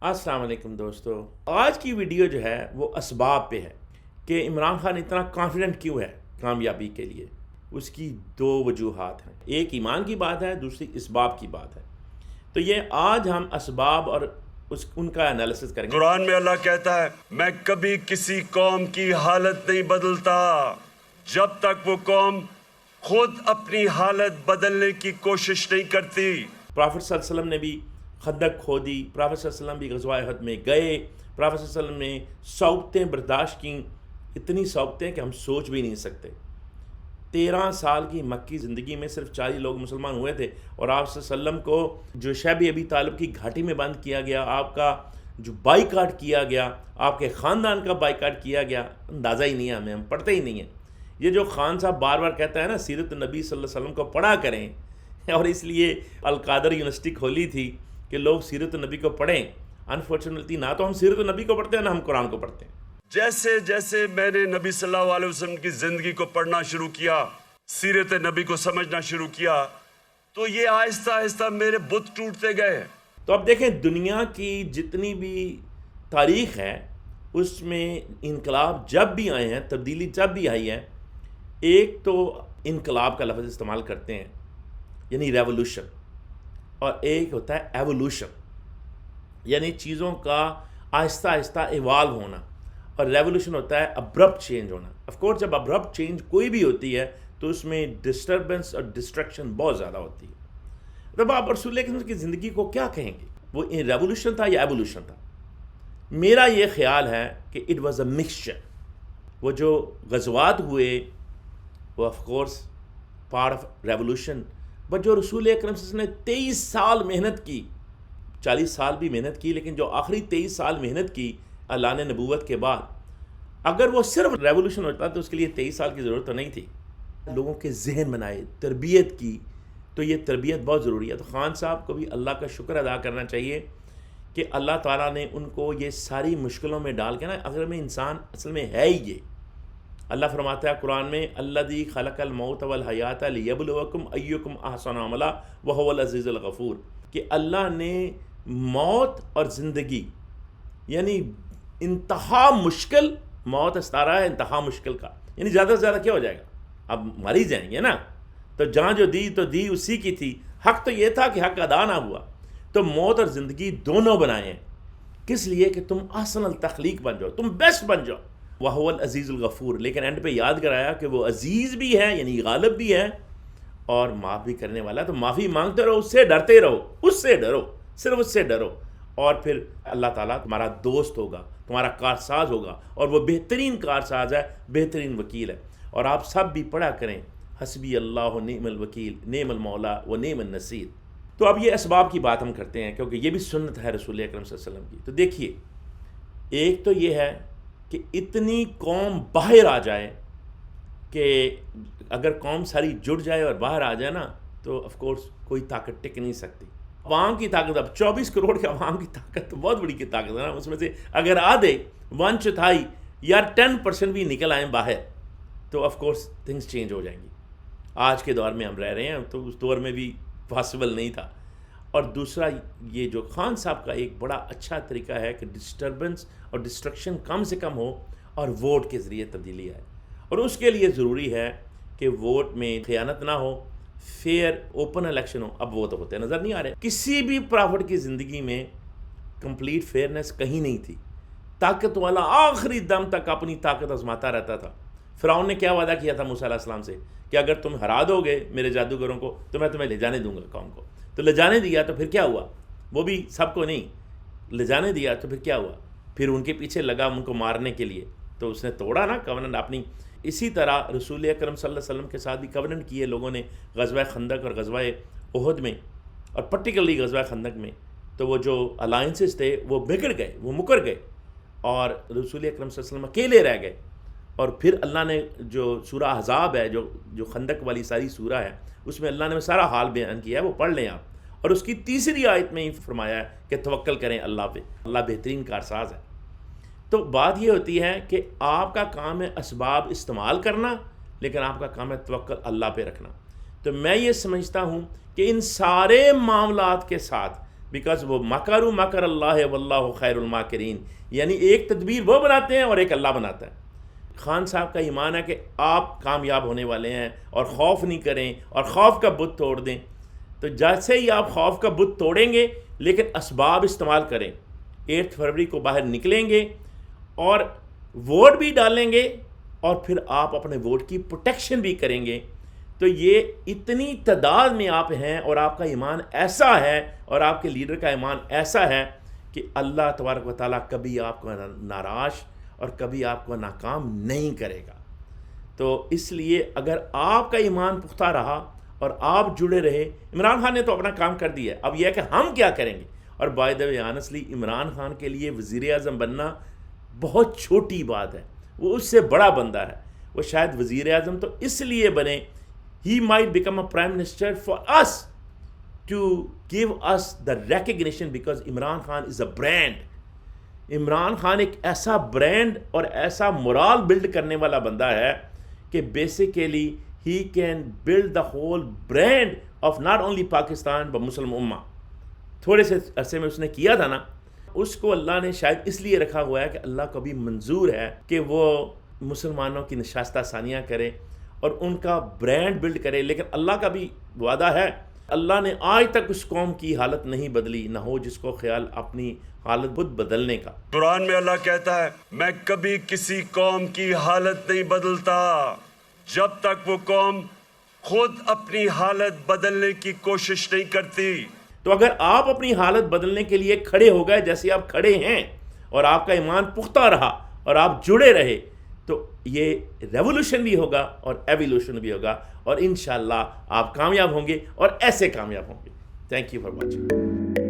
السلام علیکم دوستو، آج کی ویڈیو جو ہے وہ اسباب پہ ہے کہ عمران خان اتنا کانفیڈنٹ کیوں ہے کامیابی کے لیے۔ اس کی دو وجوہات ہیں، ایک ایمان کی بات ہے، دوسری اسباب کی بات ہے۔ تو یہ آج ہم اسباب اور ان کا انالیسس کریں گے۔ قرآن میں اللہ کہتا ہے میں کبھی کسی قوم کی حالت نہیں بدلتا جب تک وہ قوم خود اپنی حالت بدلنے کی کوشش نہیں کرتی۔ پرافٹ صلی اللہ علیہ وسلم نے بھی خندق کھودی، پرافٹ صلی اللہ علیہ وسلم بھی غزوہ احد میں گئے، پرافٹ صلی اللہ علیہ وسلم نے صعوبتیں برداشت کیں، اتنی صعوبتیں کہ ہم سوچ بھی نہیں سکتے۔ 13 سال کی مکی زندگی میں صرف 40 لوگ مسلمان ہوئے تھے، اور آپ صلی اللہ علیہ وسلم کو جو شیب ابی طالب کی گھاٹی میں بند کیا گیا، آپ کا جو بائیکاٹ کیا گیا، آپ کے خاندان کا بائیکاٹ کیا گیا، اندازہ ہی نہیں ہے ہمیں، ہم پڑھتے ہی نہیں ہیں۔ یہ جو خان صاحب بار بار کہتا ہے نا سیرت النبی صلی اللہ علیہ وسلم کو پڑھا کریں، اور اس لیے القادر یونیورسٹی کھولی تھی کہ لوگ سیرت النبی کو پڑھیں۔ انفارچونیٹلی نہ تو ہم سیرت النبی کو پڑھتے ہیں نہ ہم قرآن کو پڑھتے ہیں۔ جیسے جیسے میں نے نبی صلی اللہ علیہ وسلم کی زندگی کو پڑھنا شروع کیا، سیرت نبی کو سمجھنا شروع کیا، تو یہ آہستہ آہستہ میرے بت ٹوٹتے گئے۔ تو اب دیکھیں دنیا کی جتنی بھی تاریخ ہے اس میں انقلاب جب بھی آئے ہیں، تبدیلی جب بھی آئی ہے، ایک تو انقلاب کا لفظ استعمال کرتے ہیں یعنی ریولوشن، اور ایک ہوتا ہے ایوولوشن یعنی چیزوں کا آہستہ آہستہ ایوالو ہونا، اور ریولوشن ہوتا ہے ابرپٹ چینج ہونا۔ آف کورس جب ابرپٹ چینج کوئی بھی ہوتی ہے تو اس میں ڈسٹربنس اور ڈسٹریکشن بہت زیادہ ہوتی ہے۔ تب آپ رسول اللہ کی زندگی کو کیا کہیں گے؟ وہ ریولوشن تھا یا ایوولوشن تھا؟ میرا یہ خیال ہے کہ اٹ واز اے مکسچر۔ وہ جو غزوات ہوئے وہ of course part of revolution, but جو رسول اکرم صلی اللہ علیہ وسلم نے 23 سال محنت کی، 40 سال بھی محنت کی، لیکن جو آخری 23 سال محنت کی اللہ نے نبوت کے بعد، اگر وہ صرف ریولوشن ہوتا تو اس کے لیے 23 سال کی ضرورت تو نہیں تھی۔ لوگوں کے ذہن بنائے، تربیت کی، تو یہ تربیت بہت ضروری ہے۔ تو خان صاحب کو بھی اللہ کا شکر ادا کرنا چاہیے کہ اللہ تعالیٰ نے ان کو یہ ساری مشکلوں میں ڈال کے نا، اگر میں انسان اصل میں ہے ہی یہ، اللہ فرماتا ہے قرآن میں الذی خلق الموت والحیات لیبلوکم ایکم احسن عملا وہو العزیز الغفور، کہ اللہ نے موت اور زندگی یعنی انتہا مشکل، موت استارہ ہے انتہا مشکل کا، یعنی زیادہ سے زیادہ کیا ہو جائے گا، اب مر ہی جائیں گے نا، تو جہاں جو دی تو دی اسی کی تھی، حق تو یہ تھا کہ حق ادا نہ ہوا، تو موت اور زندگی دونوں بنائے ہیں، کس لیے کہ تم احسن التخلیق بن جاؤ، تم بیسٹ بن جاؤ، وَهُوَ العزیز الغفور۔ لیکن اینڈ پہ یاد کرایا کہ وہ عزیز بھی ہے یعنی غالب بھی ہے اور معاف بھی کرنے والا ہے، تو معافی مانگتے رہو، اس سے ڈرتے رہو، اس سے ڈرو، صرف اس سے ڈرو، اور پھر اللہ تعالیٰ تمہارا دوست ہوگا، تمہارا کارساز ہوگا، اور وہ بہترین کارساز ہے، بہترین وکیل ہے۔ اور آپ سب بھی پڑھا کریں حسبی اللہ نعم الوکیل نعم المولا و نعم النصیر۔ تو اب یہ اسباب کی بات ہم کرتے ہیں کیونکہ یہ بھی سنت ہے رسول اکرم صلی اللہ علیہ وسلم کی۔ تو دیکھیے، ایک تو یہ ہے کہ اتنی قوم باہر آ جائے کہ اگر قوم ساری جڑ جائے اور باہر آ جائے نا تو آف کورس کوئی طاقت ٹک نہیں سکتی۔ عوام کی طاقت، اب 24 کروڑ کے عوام کی طاقت تو بہت بڑی کی طاقت ہے نا، اس میں سے اگر آدھے 1/4 یا 10% بھی نکل آئیں باہر تو آف کورس تھنگس چینج ہو جائیں گی۔ آج کے دور میں ہم رہ رہے ہیں تو اس دور میں بھی پاسبل نہیں تھا۔ اور دوسرا یہ جو خان صاحب کا ایک بڑا اچھا طریقہ ہے کہ ڈسٹربنس اور ڈسٹرکشن کم سے کم ہو اور ووٹ کے ذریعے تبدیلی آئے، اور اس کے لیے ضروری ہے کہ ووٹ میں خیانت نہ ہو، فیئر اوپن الیکشن ہو۔ اب وہ تو ہوتے نظر نہیں آ رہے، کسی بھی پرافٹ کی زندگی میں کمپلیٹ فیئرنس کہیں نہیں تھی۔ طاقت والا آخری دم تک اپنی طاقت آزماتا رہتا تھا۔ فرعون نے کیا وعدہ کیا تھا موسیٰ علیہ السلام سے کہ اگر تم ہرا دو گے میرے جادوگروں کو تو میں تمہیں لے جانے دوں گا قوم کو، تو لے جانے دیا تو پھر کیا ہوا؟ وہ بھی سب کو نہیں، لے جانے دیا تو پھر کیا ہوا؟ پھر ان کے پیچھے لگا ان کو مارنے کے لیے، تو اس نے توڑا نا کوننٹ اپنی۔ اسی طرح رسول اکرم صلی اللہ علیہ وسلم کے ساتھ بھی کوننٹ کیے لوگوں نے غزوہ خندق اور غزوہ احد میں، اور پرٹیکولرلی غزوہ خندق میں، تو وہ جو الائنسز تھے وہ بگڑ گئے، وہ مکر گئے، اور رسول اکرم صلی اللہ علیہ وسلم اکیلے رہ گئے۔ اور پھر اللہ نے جو سورہ احزاب ہے، جو خندق والی ساری سورہ ہے، اس میں اللہ نے سارا حال بیان کیا ہے، وہ پڑھ لیں آپ، اور اس کی تیسری آیت میں ہی فرمایا ہے کہ توکل کریں اللہ پہ، اللہ بہترین کارساز ہے۔ تو بات یہ ہوتی ہے کہ آپ کا کام ہے اسباب استعمال کرنا، لیکن آپ کا کام ہے توکل اللہ پہ رکھنا۔ تو میں یہ سمجھتا ہوں کہ ان سارے معاملات کے ساتھ بیکاز وہ مکروا مکر اللہ واللہ خیر الماکرین، یعنی ایک تدبیر وہ بناتے ہیں اور ایک اللہ بناتا ہے۔ خان صاحب کا ایمان ہے کہ آپ کامیاب ہونے والے ہیں اور خوف نہیں کریں اور خوف کا بت توڑ دیں، تو جیسے ہی آپ خوف کا بت توڑیں گے لیکن اسباب استعمال کریں، 8 فروری کو باہر نکلیں گے اور ووٹ بھی ڈالیں گے اور پھر آپ اپنے ووٹ کی پروٹیکشن بھی کریں گے، تو یہ اتنی تعداد میں آپ ہیں اور آپ کا ایمان ایسا ہے اور آپ کے لیڈر کا ایمان ایسا ہے کہ اللہ تبارک و تعالیٰ کبھی آپ کو ناراض اور کبھی آپ کو ناکام نہیں کرے گا۔ تو اس لیے اگر آپ کا ایمان پختہ رہا اور آپ جڑے رہے، عمران خان نے تو اپنا کام کر دیا ہے، اب یہ ہے کہ ہم کیا کریں گے۔ اور by the way honestly Imran Khan کے لیے وزیر اعظم بننا بہت چھوٹی بات ہے، وہ اس سے بڑا بندہ ہے، وہ شاید وزیر اعظم تو اس لیے بنے، he might become a prime minister for us to give us the recognition because Imran Khan is a brand۔ Imran Khan ایک ایسا برانڈ اور ایسا مورال بلڈ کرنے والا بندہ ہے کہ basically he can build the whole brand of not only Pakistan but Muslim امہ۔ تھوڑے سے عرصے میں اس نے کیا تھا نا، اس کو اللہ نے شاید اس لیے رکھا ہوا ہے کہ اللہ کو بھی منظور ہے کہ وہ مسلمانوں کی نشستہ ثانیہ کرے اور ان کا برانڈ بلڈ کرے، لیکن اللہ کا بھی وعدہ ہے، اللہ نے آج تک اس قوم کی حالت نہیں بدلی، نہ ہو جس کو خیال اپنی حالت خود بدلنے کا۔ قرآن میں اللہ کہتا ہے میں کبھی کسی قوم کی حالت نہیں بدلتا جب تک وہ قوم خود اپنی حالت بدلنے کی کوشش نہیں کرتی۔ تو اگر آپ اپنی حالت بدلنے کے لیے کھڑے ہو گئے جیسے آپ کھڑے ہیں اور آپ کا ایمان پختہ رہا اور آپ جڑے رہے، تو یہ ریولوشن بھی ہوگا اور ایوولوشن بھی ہوگا اور انشاءاللہ آپ کامیاب ہوں گے اور ایسے کامیاب ہوں گے۔ Thank you for watching.